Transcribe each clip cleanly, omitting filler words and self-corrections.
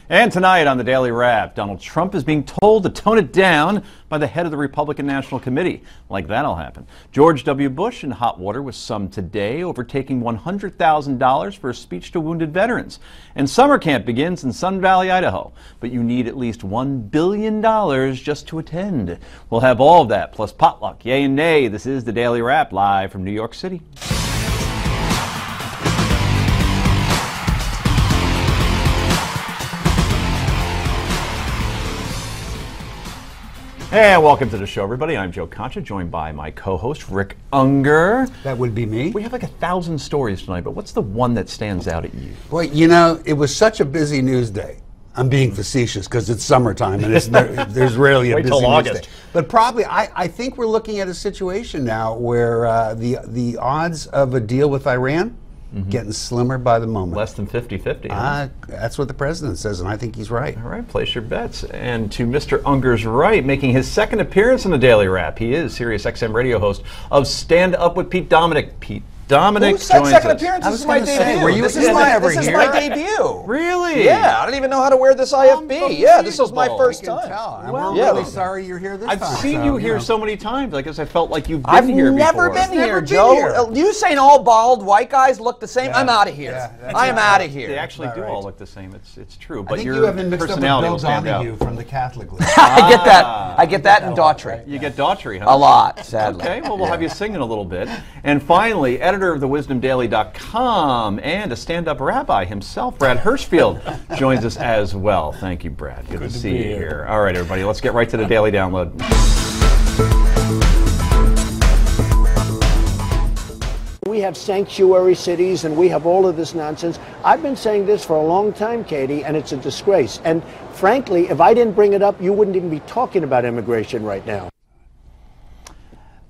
And tonight on the Daily Wrap, Donald Trump is being told to tone it down by the head of the Republican National Committee. Like that'll happen. George W. Bush in hot water with some today over taking $100,000 for a speech to wounded veterans. And summer camp begins in Sun Valley, Idaho. But you need at least $1 billion just to attend. We'll have all of that, plus potluck, yay and nay. This is the Daily Wrap, live from New York City. And welcome to the show, everybody. I'm Joe Concha, joined by my co-host, Rick Unger. That would be me. We have like 1,000 stories tonight, but what's the one that stands out at you? Boy, you know, it was such a busy news day. I'm being facetious because it's summertime and there's rarely a busy news day. But probably, I think we're looking at a situation now where the odds of a deal with Iran getting slimmer by the moment. Less than 50-50. Huh? That's what the president says, and I think he's right. All right, place your bets. And to Mr. Unger's right, making his second appearance in the Daily Wrap, he is Sirius XM radio host of Stand Up with Pete Dominic. Pete Dominic Who said joins second us. appearance? This is my debut. This is my debut. Really? Yeah, I don't even know how to wear this IFB. Yeah, this was my first time. And we're really sorry you're here this time. I've seen you here so many times. I guess I felt like you've been here before. I've never been here, Joe. You saying all bald white guys look the same? I'm out of here. I am out of here. They actually do all look the same. It's true. But I think you have been mixed up with Bill Donahue from the Catholic League. I get that. I get that in Daughtry. You get Daughtry, huh? A lot, sadly. Okay, well, we'll have you singing a little bit. And finally, editor of the WisdomDaily.com and a stand-up rabbi himself, Brad Hirschfield, joins us as well. Thank you, Brad. Good to see you here. All right, everybody, let's get right to the Daily Download. We have sanctuary cities and we have all of this nonsense. I've been saying this for a long time, Katie, and it's a disgrace. And frankly, if I didn't bring it up, you wouldn't even be talking about immigration right now.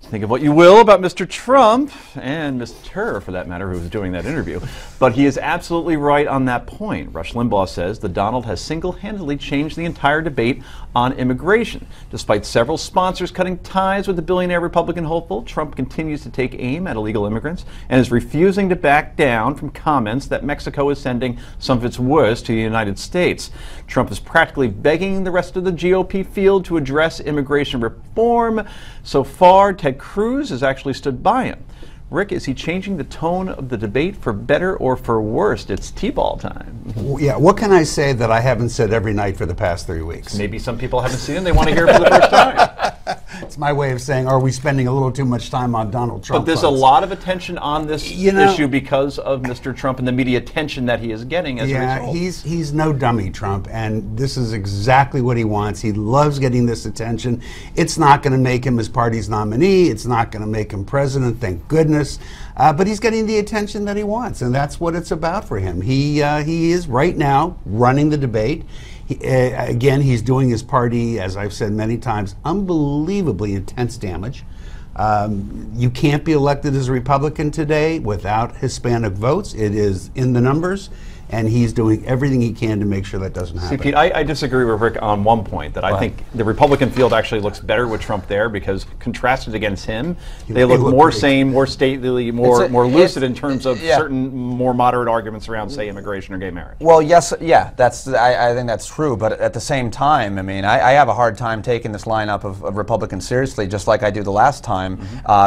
Think of what you will about Mr. Trump, and Mr. for that matter, who was doing that interview. But he is absolutely right on that point. Rush Limbaugh says the Donald has single-handedly changed the entire debate on immigration. Despite several sponsors cutting ties with the billionaire Republican hopeful, Trump continues to take aim at illegal immigrants and is refusing to back down from comments that Mexico is sending some of its worst to the United States. Trump is practically begging the rest of the GOP field to address immigration reform. So far, Ted Cruz has actually stood by him. Rick, is he changing the tone of the debate for better or for worse? It's T-ball time. Yeah, what can I say that I haven't said every night for the past 3 weeks? Maybe some people haven't seen it and they want to hear it for the first time. It's my way of saying, are we spending a little too much time on Donald Trump? But there's a lot of attention on this issue because of Mr. Trump and the media attention that he is getting as a result. He's no dummy, Trump, and this is exactly what he wants. He loves getting this attention. It's not going to make him his party's nominee. It's not going to make him president, thank goodness. But he's getting the attention that he wants, and that's what it's about for him. He is right now running the debate. Again, he's doing his party, as I've said many times, unbelievably intense damage. You can't be elected as a Republican today without Hispanic votes. It is in the numbers, and he's doing everything he can to make sure that doesn't happen. See, Pete, I disagree with Rick on one point, that I think the Republican field actually looks better with Trump there because contrasted against him, they look more sane, more stately, more lucid in terms of certain more moderate arguments around, say, immigration or gay marriage. Well, yes, yeah, I think that's true, but at the same time, I mean, I have a hard time taking this lineup of Republicans seriously, just like I do the last time,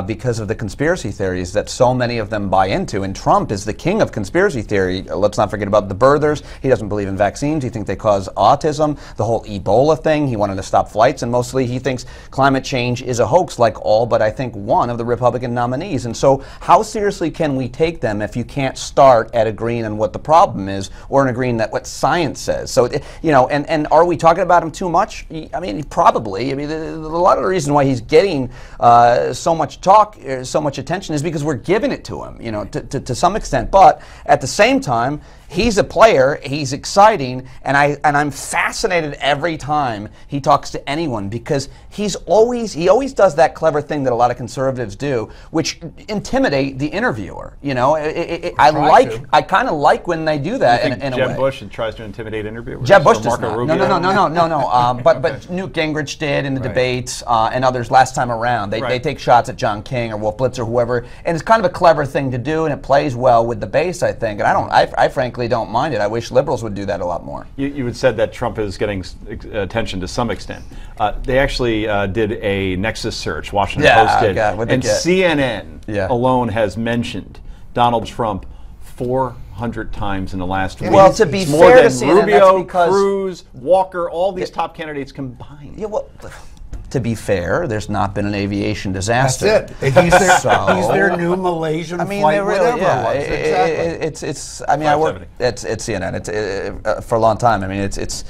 because of the conspiracy theories that so many of them buy into, and Trump is the king of conspiracy theory. Let's not forget about the birthers. He doesn't believe in vaccines. He thinks they cause autism. The whole Ebola thing, he wanted to stop flights, and mostly he thinks climate change is a hoax, like all but I think one of the Republican nominees. And so how seriously can we take them if you can't start at agreeing on what the problem is or in agreeing that what science says? So, you know, and are we talking about him too much? I mean, probably. I mean, a lot of the reason why he's getting so much talk, so much attention is because we're giving it to him, you know, to some extent. But at the same time, he's a player, he's exciting, and I'm fascinated every time he talks to anyone because he always does that clever thing that a lot of conservatives do, which intimidate the interviewer. You know, I kind of like when they do that in a way. Jeb Bush tries to intimidate interviewers. Jeb Bush does not. No. But Newt Gingrich did in the debates and others last time around. They take shots at John King or Wolf Blitzer or whoever, and it's kind of a clever thing to do, and it plays well with the base, I think. And I frankly really don't mind it. I wish liberals would do that a lot more. You had said that Trump is getting attention to some extent. They actually did a Nexus search, Washington Post did, and CNN alone has mentioned Donald Trump 400 times in the last week. Well, to be it's fair more to than CNN, Rubio, that's because Cruz, Walker, all these top candidates combined. Yeah, well, to be fair, there's not been an aviation disaster. That's it. He's their new Malaysian flight, whatever it was. It's. I mean, I work. It's CNN. It's for a long time. I mean, it's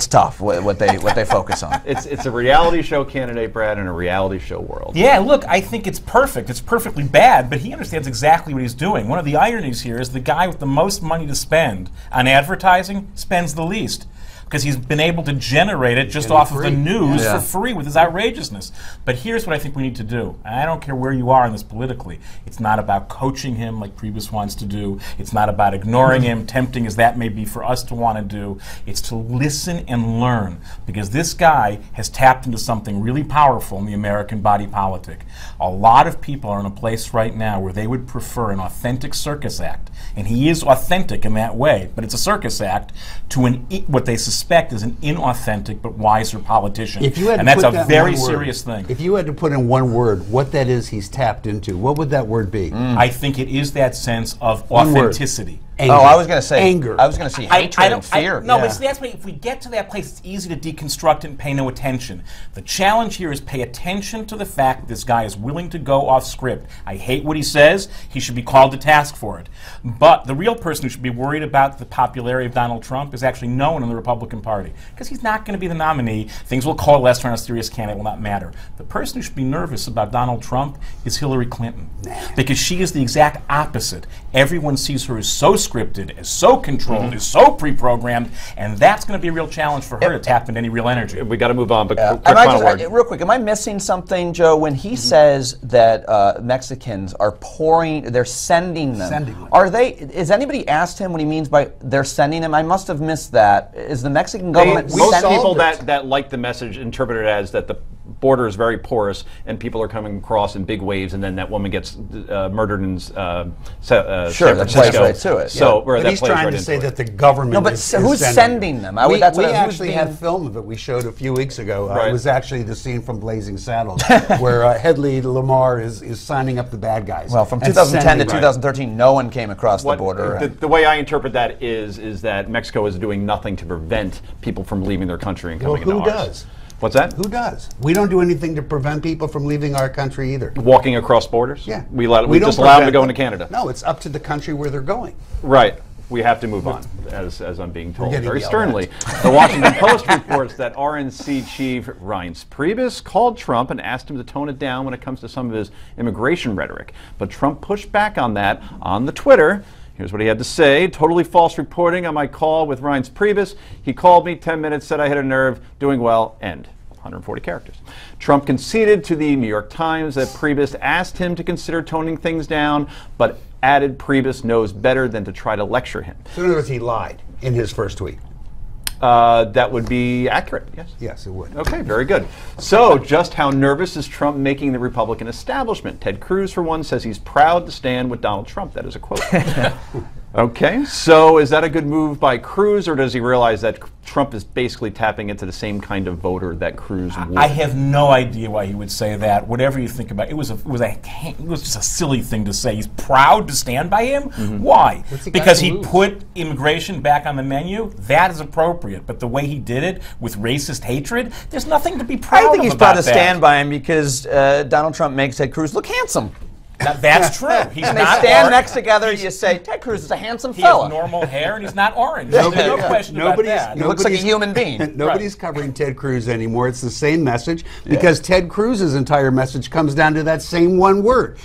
tough what they focus on. It's a reality show candidate, Brad, in a reality show world. Yeah, look, I think it's perfect. It's perfectly bad, but he understands exactly what he's doing. One of the ironies here is the guy with the most money to spend on advertising spends the least, because he's been able to generate it just off of the news for free with his outrageousness. But here's what I think we need to do. And I don't care where you are on this politically. It's not about coaching him like Preibus wants to do. It's not about ignoring him, tempting as that may be for us to want to do. It's to listen and learn, because this guy has tapped into something really powerful in the American body politic. A lot of people are in a place right now where they would prefer an authentic circus act, and he is authentic in that way, but it's a circus act, to what they suspect is an inauthentic but wiser politician. And that's a very serious thing. If you had to put in one word what that is he's tapped into, what would that word be? I think it is that sense of authenticity. Anger. Oh, I was going to say anger. I was going to say hatred and fear. No, but see, that's why if we get to that place, it's easy to deconstruct it and pay no attention. The challenge here is pay attention to the fact that this guy is willing to go off script. I hate what he says. He should be called to task for it. But the real person who should be worried about the popularity of Donald Trump is actually no one in the Republican Party, because he's not going to be the nominee. Things will coalesce around a serious candidate. Will not matter. The person who should be nervous about Donald Trump is Hillary Clinton, because she is the exact opposite. Everyone sees her as so scripted, as so controlled, is so pre-programmed, and that's going to be a real challenge for her to tap into any real energy. We got to move on, but quick final word. Real quick, am I missing something, Joe? When he says that Mexicans are they're sending them. Are they? Has anybody asked him what he means by they're sending them? I must have missed that. Is the Mexican government most people that like the message interpret it as that the border is very porous and people are coming across in big waves, and then that woman gets murdered in San Francisco. That plays right to it. So, but he's trying to say that the government is who's sending them? We actually have film of it. We showed a few weeks ago. It was actually the scene from Blazing Saddles where Hedley Lamar is signing up the bad guys. Well, from 2010 to 2013, no one came across the border. The way I interpret that is that Mexico is doing nothing to prevent people from leaving their country and coming into ours. Who does? What's that? Who does? We don't do anything to prevent people from leaving our country either. Walking across borders? Yeah. We just allow them to go into Canada. No, it's up to the country where they're going. Right. We have to move on, as I'm being told very sternly. The Washington Post reports that RNC chief Reince Preibus called Trump and asked him to tone it down when it comes to some of his immigration rhetoric. But Trump pushed back on that on the Twitter. Here's what he had to say. Totally false reporting on my call with Reince Preibus. He called me 10 minutes, said I hit a nerve, doing well, end. 140 characters. Trump conceded to the New York Times that Preibus asked him to consider toning things down, but added Preibus knows better than to try to lecture him. So in other words, he lied in his first tweet. That would be accurate, yes? Yes, it would. Okay, very good. So, just how nervous is Trump making the Republican establishment? Ted Cruz, for one, says he's proud to stand with Donald Trump. That is a quote. Okay, so is that a good move by Cruz, or does he realize that Trump is basically tapping into the same kind of voter that Cruz would? I have no idea why he would say that. Whatever you think about it, it was just a silly thing to say. He's proud to stand by him. Why? Because he put immigration back on the menu. That is appropriate. But the way he did it with racist hatred, there's nothing to be proud of. I think he's proud to stand by him because Donald Trump makes Ted Cruz look handsome. That's true. He's and they stand next together, you say, Ted Cruz is a handsome fella. He has normal hair and he's not orange. There's no question about that. He looks like a human being. Nobody's covering Ted Cruz anymore. It's the same message because Ted Cruz's entire message comes down to that same one word.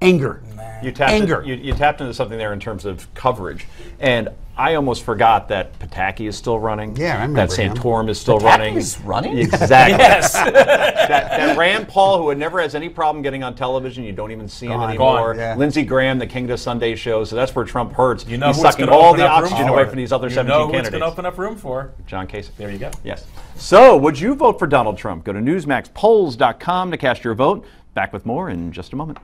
Anger. You tapped into something there in terms of coverage. And I almost forgot that Pataki is still running. Yeah, I remember that Santorum is still Pataki's running. running? Exactly. Yes. that Rand Paul, who never has any problem getting on television, you don't even see him anymore. Yeah. Lindsey Graham, the King of Sunday show. So that's where Trump hurts. You know He's who sucking all the oxygen away from these other 17 candidates. candidates. Going to open up room for? John Kasich. There you go. Yes. So, would you vote for Donald Trump? Go to newsmaxpolls.com to cast your vote. Back with more in just a moment.